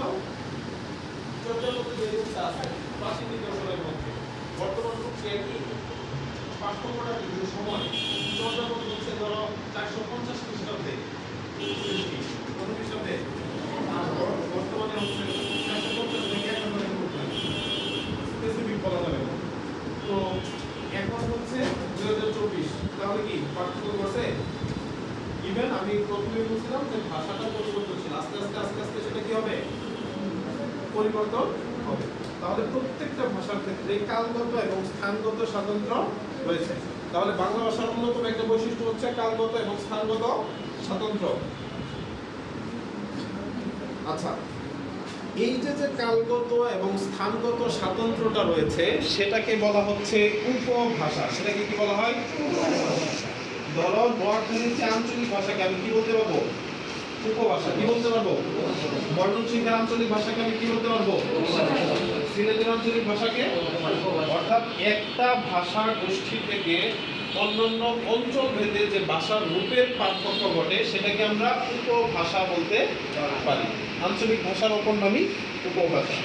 1954 যে রূপটা আছে প্রাচীন নিদর্শনের মধ্যে বর্তমান রূপটি একই পার্থক্যটা কিন্তু সময় চর্যাপদ হচ্ছে ধরো 450 খ্রিস্টাব্দে সৃষ্টি কোন খ্রিস্টাব্দে বর্তমানে হচ্ছে 450 থেকে 1000 মধ্যে স্পেসিফিক বলা যাবে না। তো এখন হচ্ছে 2024 তাহলে কি পার্থক্য করছে? ইভেন আমি প্রথমে বলছিলাম যে ভাষাটা পরিবর্তনশীল, আস্তে আস্তে আস্তে আস্তে সেটা কি হবে পরিবর্তন হবে। তাহলে প্রত্যেকটা ভাষার ক্ষেত্রে কালগত এবং স্থানগত স্বাতন্ত্র্য রয়েছে। তাহলে বাংলা ভাষার অন্যতম একটা বৈশিষ্ট্য হচ্ছে কালগত এবং স্থানগত স্বাতন্ত্র্য। আচ্ছা, এই যে যে কালগত এবং স্থানগত স্বাতন্ত্র্যটা রয়েছে সেটাকে বলা হচ্ছে উপভাষা। সেটাকে কি বলা হয়? ধরো নোয়াখালীর যে আঞ্চলিক ভাষাকে আমি কি বলতে পারবো? উপভাষা। কি বলতে পারবো? ময়মনসিংহের আঞ্চলিক ভাষাকে আমি কি বলতে পারবো? সিলেটের আঞ্চলিক ভাষাকে। অর্থাৎ একটা ভাষা গোষ্ঠী থেকে অন্যান্য অঞ্চল ভেদে যে ভাষার রূপের পার্থক্য ঘটে সেটাকে আমরা উপভাষা বলতে পারি। আঞ্চলিক ভাষার অপর নামই উপভাষা।